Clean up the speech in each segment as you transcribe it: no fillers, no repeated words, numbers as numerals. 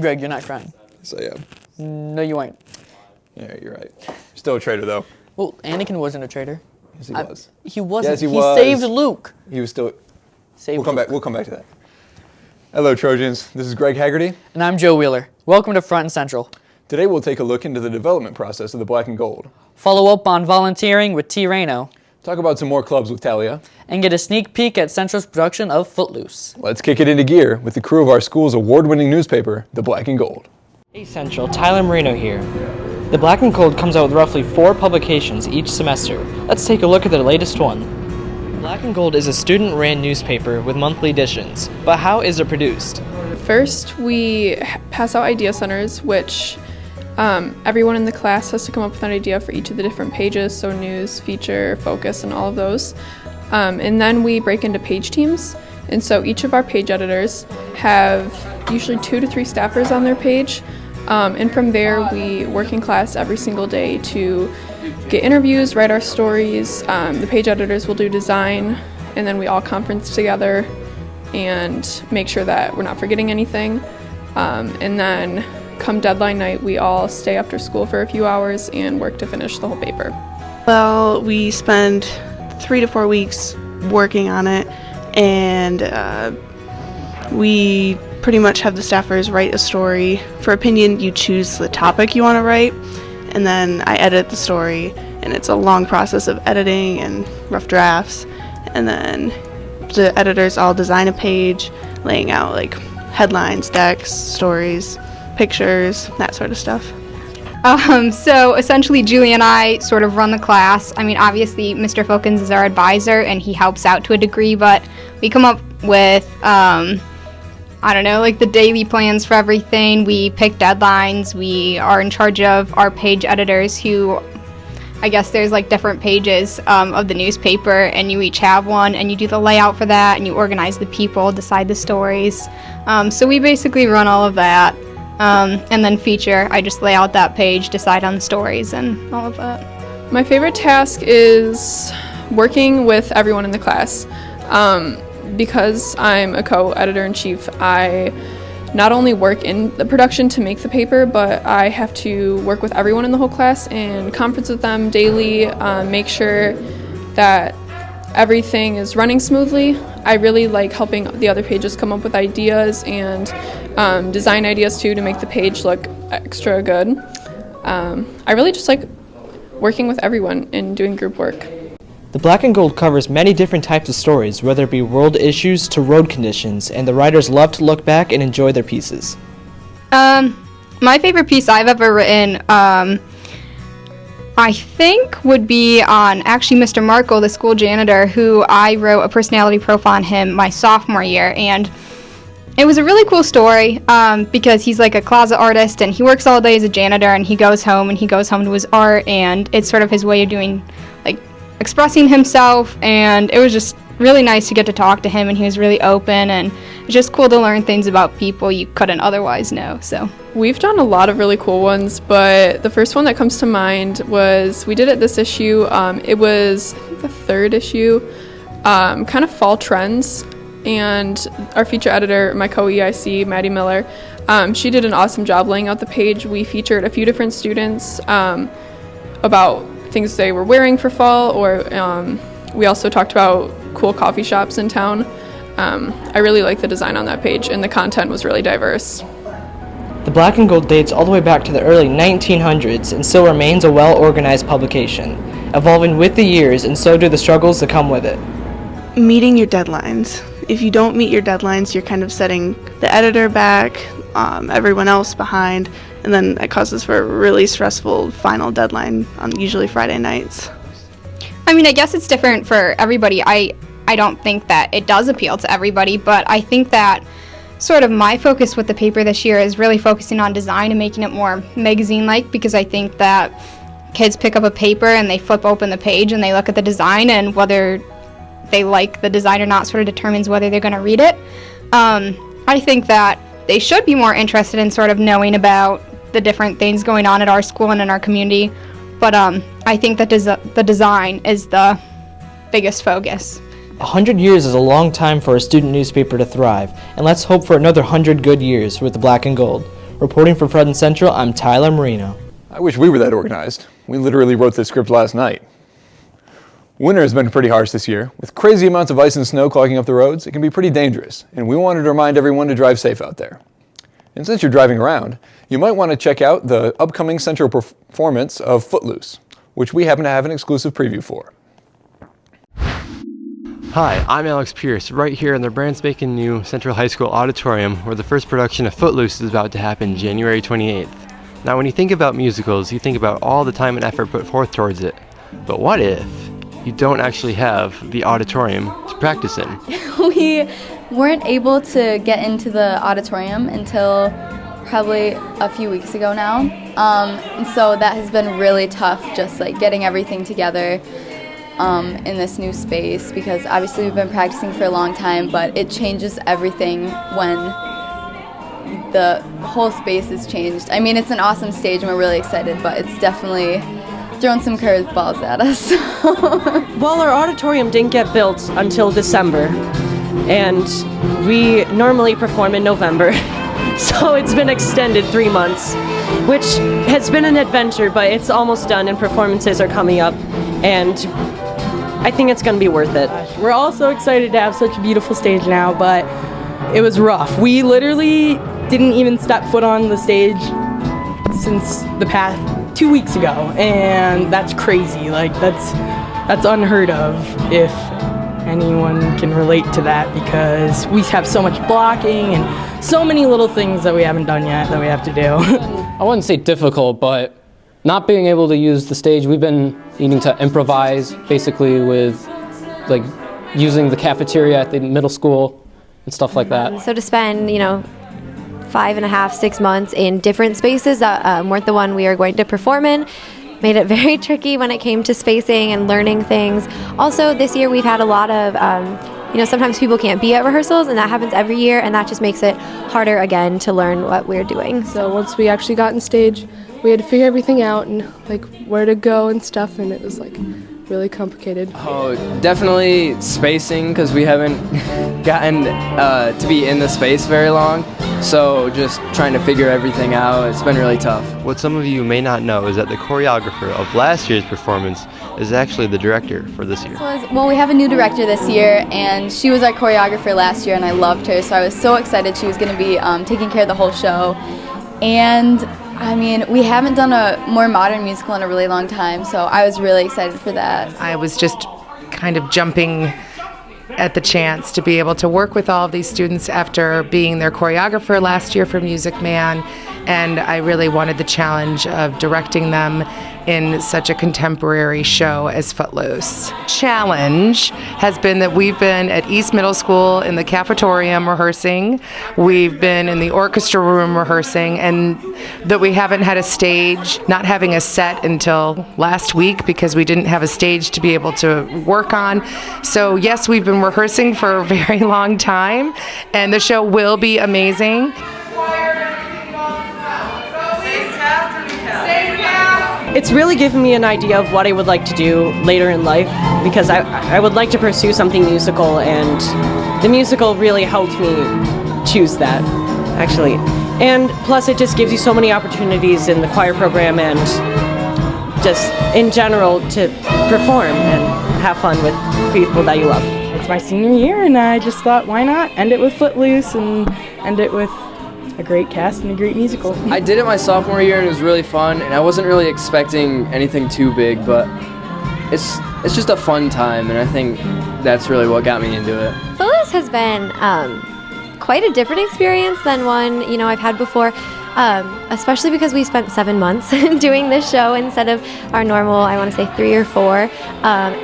Greg, your nice friend. So yeah. No, you ain't. Yeah, you're right. Still a traitor though. Well, Anakin wasn't a traitor. Yes, he was. He wasn't. Yes, he He was. saved Luke. He was still. Saved We'll come Luke. back. We'll come back to that. Hello, Trojans. This is Greg Haggerty. And I'm Joe Wheeler. Welcome to Front and Central. Today we'll take a look into the development process of the Black and Gold. Follow up on volunteering with T. Reno. Talk about some more clubs with Talia. And get a sneak peek at Central's production of Footloose. Let's kick it into gear with the crew of our school's award-winning newspaper, The Black and Gold. Hey Central, Tyler Marino here. The Black and Gold comes out with roughly 4 publications each semester. Let's take a look at their latest one. Black and Gold is a student-ran newspaper with monthly editions. But how is it produced? First, we pass out idea centers, which everyone in the class has to come up with an idea for each of the different pages, so news, feature, focus, and all of those. And then we break into page teams, and so each of our page editors have usually 2 to 3 staffers on their page, and from there we work in class every single day to get interviews, write our stories. The page editors will do design, and then we all conference together and make sure that we're not forgetting anything. And then come deadline night, we all stay after school for a few hours and work to finish the whole paper. Well, we spend 3 to 4 weeks working on it, and we pretty much have the staffers write a story. For opinion, you choose the topic you want to write, and then I edit the story, and it's a long process of editing and rough drafts, and then the editors all design a page, laying out like headlines, decks, stories, pictures, that sort of stuff. So essentially Julie and I sort of run the class. I mean, obviously Mr. Filkins is our advisor and he helps out to a degree, but we come up with, like the daily plans for everything. We pick deadlines. We are in charge of our page editors who, I guess there's like different pages of the newspaper and you each have one and you do the layout for that and you organize the people, decide the stories. So we basically run all of that. And then feature, I just lay out that page, decide on the stories and all of that. My favorite task is working with everyone in the class. Because I'm a co-editor-in-chief, I not only work in the production to make the paper, but I have to work with everyone in the whole class and conference with them daily, make sure that everything is running smoothly. I really like helping the other pages come up with ideas and design ideas too to make the page look extra good. I really just like working with everyone and doing group work. The Black and Gold covers many different types of stories, whether it be world issues to road conditions, and the writers love to look back and enjoy their pieces. My favorite piece I've ever written, I think would be on actually Mr. Markle, the school janitor, who I wrote a personality profile on him my sophomore year, and it was a really cool story because he's like a closet artist and he works all day as a janitor and he goes home to his art, and it's sort of his way of doing like expressing himself, and it was just really nice to get to talk to him, and he was really open, and it's just cool to learn things about people you couldn't otherwise know. So we've done a lot of really cool ones, but the first one that comes to mind was we did it this issue. It was I think the 3rd issue, kind of fall trends, and our feature editor, my co-EIC, Maddie Miller, she did an awesome job laying out the page. We featured a few different students about things they were wearing for fall, or we also talked about cool coffee shops in town. I really like the design on that page, and the content was really diverse. The Black and Gold dates all the way back to the early 1900s and still remains a well-organized publication, evolving with the years, and so do the struggles that come with it. Meeting your deadlines. If you don't meet your deadlines, you're kind of setting the editor back, everyone else behind, and then that causes for a really stressful final deadline on usually Friday nights. I mean, I guess it's different for everybody. I don't think that it does appeal to everybody, but I think that sort of my focus with the paper this year is really focusing on design and making it more magazine-like, because I think that kids pick up a paper and they flip open the page and they look at the design, and whether they like the design or not sort of determines whether they're going to read it. I think that they should be more interested in sort of knowing about the different things going on at our school and in our community, but I think that the design is the biggest focus. 100 years is a long time for a student newspaper to thrive, and let's hope for another 100 good years with the Black and Gold. Reporting for Front and Central, I'm Tyler Marino. I wish we were that organized. We literally wrote this script last night. Winter has been pretty harsh this year. With crazy amounts of ice and snow clogging up the roads, it can be pretty dangerous, and we wanted to remind everyone to drive safe out there. And since you're driving around, you might want to check out the upcoming Central performance of Footloose, which we happen to have an exclusive preview for. Hi, I'm Alex Pierce, right here in the brand spanking new Central High School auditorium where the first production of Footloose is about to happen January 28th. Now when you think about musicals, you think about all the time and effort put forth towards it. But what if you don't actually have the auditorium to practice in? We weren't able to get into the auditorium until probably a few weeks ago now. And so that has been really tough, just like getting everything together in this new space, because obviously we've been practicing for a long time, but it changes everything when the whole space is changed. I mean, it's an awesome stage and we're really excited, but it's definitely thrown some curveballs at us. Well, our auditorium didn't get built until December, and we normally perform in November, so it's been extended 3 months, which has been an adventure, but it's almost done and performances are coming up, and I think it's going to be worth it. We're all so excited to have such a beautiful stage now, but it was rough. We literally didn't even step foot on the stage since the past 2 weeks ago, and that's crazy. Like, that's unheard of, if anyone can relate to that, because we have so much blocking and so many little things that we haven't done yet that we have to do. I wouldn't say difficult, but not being able to use the stage, we've been needing to improvise basically with like using the cafeteria at the middle school and stuff like that. So to spend, 5.5, 6 months in different spaces that weren't the one we are going to perform in made it very tricky when it came to spacing and learning things. Also, this year we've had a lot of, sometimes people can't be at rehearsals, and that happens every year, and that just makes it harder again to learn what we're doing. So once we actually got on stage, we had to figure everything out and like where to go and stuff, and it was like really complicated. Oh, definitely spacing, because we haven't gotten to be in the space very long. So just trying to figure everything out, it's been really tough. What some of you may not know is that the choreographer of last year's performance is actually the director for this year. Well, we have a new director this year, and she was our choreographer last year, and I loved her, so I was so excited she was going to be taking care of the whole show. And I mean, we haven't done a more modern musical in a really long time, so I was really excited for that. I was just kind of jumping at the chance to be able to work with all of these students after being their choreographer last year for Music Man, and I really wanted the challenge of directing them in such a contemporary show as Footloose. Challenge has been that we've been at East Middle School in the cafetorium rehearsing, we've been in the orchestra room rehearsing, and that we haven't had a stage, not having a set until last week because we didn't have a stage to be able to work on. So yes, we've been rehearsing for a very long time, and the show will be amazing. It's really given me an idea of what I would like to do later in life, because I would like to pursue something musical, and the musical really helped me choose that, actually. And plus it just gives you so many opportunities in the choir program and just in general to perform and have fun with people that you love. It's my senior year, and I just thought, why not end it with Footloose and end it with a great cast and a great musical. I did it my sophomore year, and it was really fun, and I wasn't really expecting anything too big, but it's just a fun time, and I think that's really what got me into it. Footloose has been quite a different experience than one I've had before, especially because we spent 7 months doing this show instead of our normal, I want to say 3 or 4.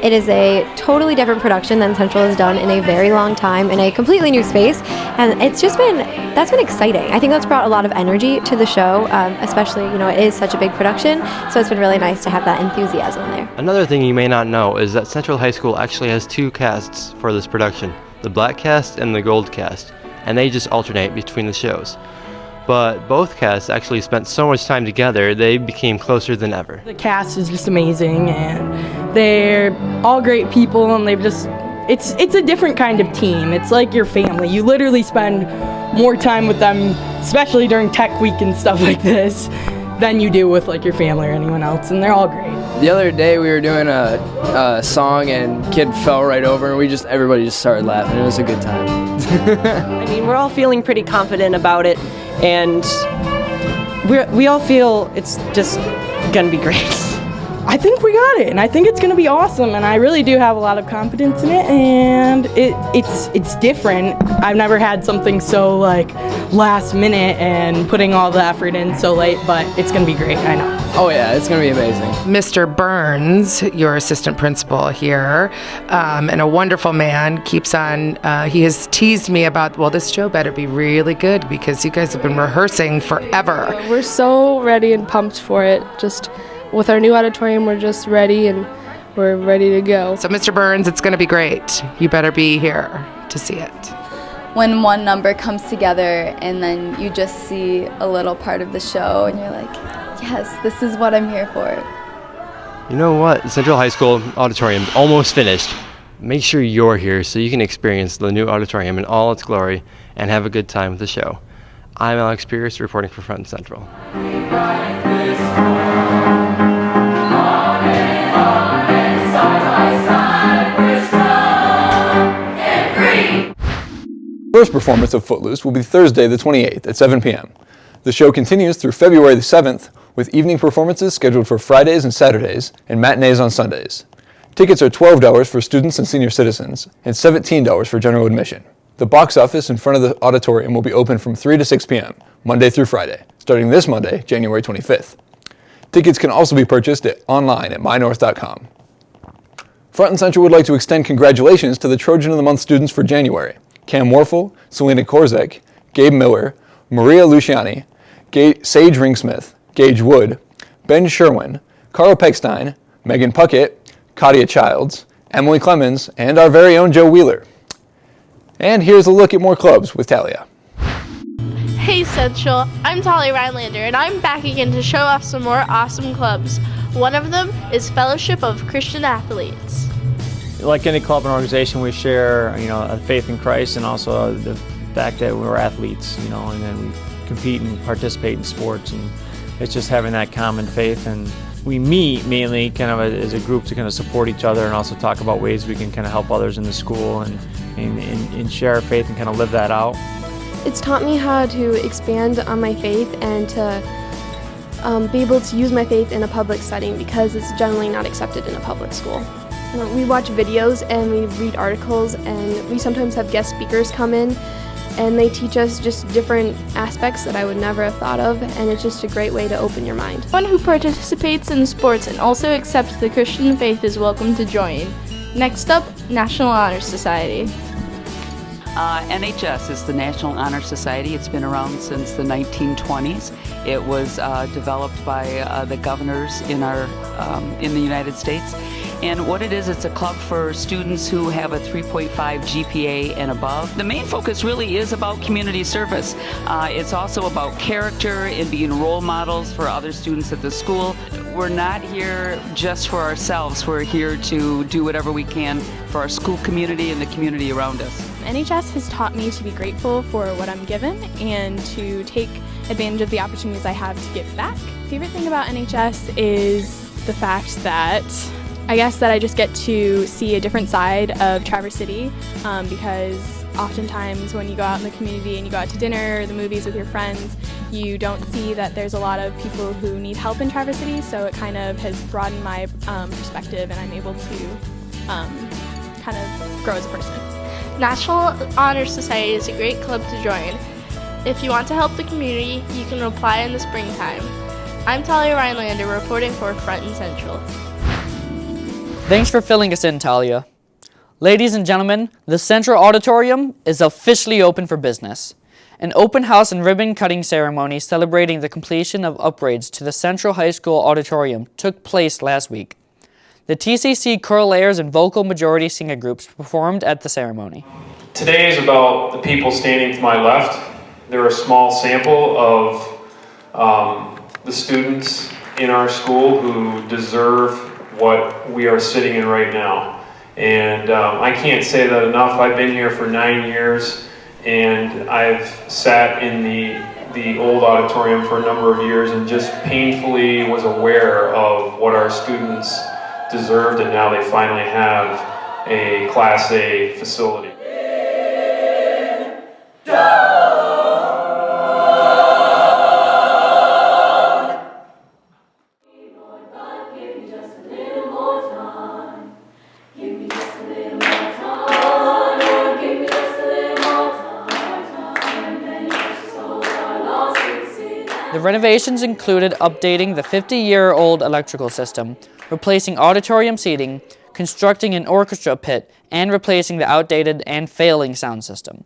It is a totally different production than Central has done in a very long time in a completely new space, and that's been exciting. I think that's brought a lot of energy to the show, especially it is such a big production, so it's been really nice to have that enthusiasm there. Another thing you may not know is that Central High School actually has 2 casts for this production, the black cast and the gold cast, and they just alternate between the shows. But both casts actually spent so much time together, they became closer than ever. The cast is just amazing, and they're all great people, and they've just it's a different kind of team. It's like your family. You literally spend more time with them, especially during tech week and stuff like this, than you do with like your family or anyone else, and they're all great. The other day we were doing a song and kid fell right over and everybody just started laughing. It was a good time. I mean, we're all feeling pretty confident about it, and we all feel it's just gonna be great. I think we got it, and I think it's going to be awesome, and I really do have a lot of confidence in it, and it's different. I've never had something so like last minute and putting all the effort in so late, but it's going to be great, I know. Oh yeah, it's going to be amazing. Mr. Burns, your assistant principal here, and a wonderful man, keeps on, he has teased me about, well, this show better be really good because you guys have been rehearsing forever. We're so ready and pumped for it. Just with our new auditorium, we're just ready and we're ready to go. So Mr. Burns, it's going to be great. You better be here to see it. When one number comes together and then you just see a little part of the show and you're like, yes, this is what I'm here for. You know what? Central High School Auditorium almost finished. Make sure you're here so you can experience the new auditorium in all its glory and have a good time with the show. I'm Alex Pierce, reporting for Front and Central. First performance of Footloose will be Thursday the 28th at 7 p.m. The show continues through February the 7th with evening performances scheduled for Fridays and Saturdays and matinees on Sundays. Tickets are $12 for students and senior citizens and $17 for general admission. The box office in front of the auditorium will be open from 3 to 6 p.m., Monday through Friday, starting this Monday, January 25th. Tickets can also be purchased online at mynorth.com. Front and Central would like to extend congratulations to the Trojan of the Month students for January: Cam Warfel, Selena Korzek, Gabe Miller, Maria Luciani, Sage Ringsmith, Gage Wood, Ben Sherwin, Carl Pegstein, Megan Puckett, Katia Childs, Emily Clemens, and our very own Joe Wheeler. And here's a look at more clubs with Talia. Hey Central, I'm Talia Rhinelander, and I'm back again to show off some more awesome clubs. One of them is Fellowship of Christian Athletes. Like any club and organization, we share, a faith in Christ and also the fact that we're athletes, and then we compete and participate in sports, and it's just having that common faith. And we meet mainly kind of as a group to kind of support each other and also talk about ways we can kind of help others in the school and share our faith and kind of live that out. It's taught me how to expand on my faith and to be able to use my faith in a public setting because it's generally not accepted in a public school. We watch videos and we read articles, and we sometimes have guest speakers come in and they teach us just different aspects that I would never have thought of, and it's just a great way to open your mind. Anyone who participates in sports and also accepts the Christian faith is welcome to join. Next up, National Honor Society. NHS is the National Honor Society. It's been around since the 1920s. It was developed by the governors in the United States. And what it is, it's a club for students who have a 3.5 GPA and above. The main focus really is about community service. It's also about character and being role models for other students at the school. We're not here just for ourselves. We're here to do whatever we can for our school community and the community around us. NHS has taught me to be grateful for what I'm given and to take advantage of the opportunities I have to give back. Favorite thing about NHS is the fact that I just get to see a different side of Traverse City because oftentimes when you go out in the community and you go out to dinner or the movies with your friends, you don't see that there's a lot of people who need help in Traverse City, so it kind of has broadened my perspective, and I'm able to kind of grow as a person. National Honor Society is a great club to join. If you want to help the community, you can apply in the springtime. I'm Talia Rhinelander reporting for Front and Central. Thanks for filling us in, Talia. Ladies and gentlemen, the Central Auditorium is officially open for business. An open house and ribbon cutting ceremony celebrating the completion of upgrades to the Central High School Auditorium took place last week. The TCC Choral and Vocal Majority Singer groups performed at the ceremony. Today is about the people standing to my left. They're a small sample of the students in our school who deserve what we are sitting in right now. And I can't say that enough. I've been here for 9 years, and I've sat in the old auditorium for a number of years and just painfully was aware of what our students deserved, and now they finally have a Class A facility. The renovations included updating the 50-year-old electrical system, replacing auditorium seating, constructing an orchestra pit, and replacing the outdated and failing sound system.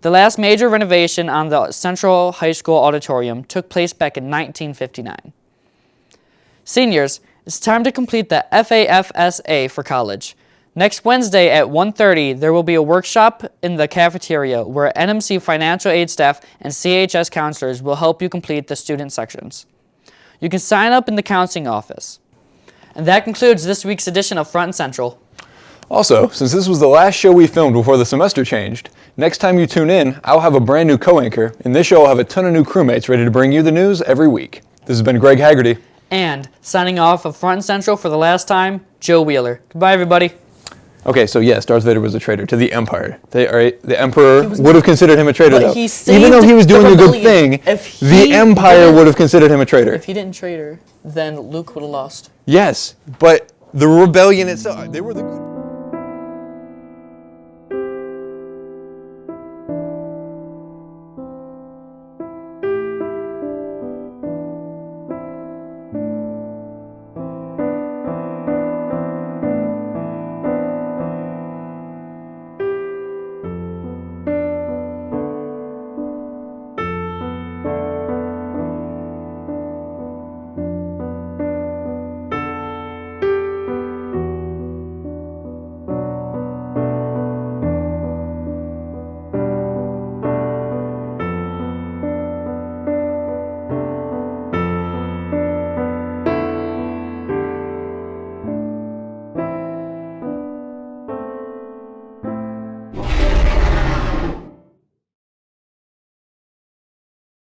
The last major renovation on the Central High School auditorium took place back in 1959. Seniors, it's time to complete the FAFSA for college. Next Wednesday at 1:30, there will be a workshop in the cafeteria where NMC financial aid staff and CHS counselors will help you complete the student sections. You can sign up in the counseling office. And that concludes this week's edition of Front and Central. Also, since this was the last show we filmed before the semester changed, next time you tune in, I'll have a brand new co-anchor, and this show will have a ton of new crewmates ready to bring you the news every week. This has been Greg Haggerty. And signing off of Front and Central for the last time, Joe Wheeler. Goodbye, everybody. Okay, so yes, Darth Vader was a traitor to the Empire. The Emperor would have considered him a traitor, though. Even though he was doing a good thing, the Empire would have considered him a traitor. If he didn't traitor, then Luke would have lost. Yes, but the rebellion itself, they were the good...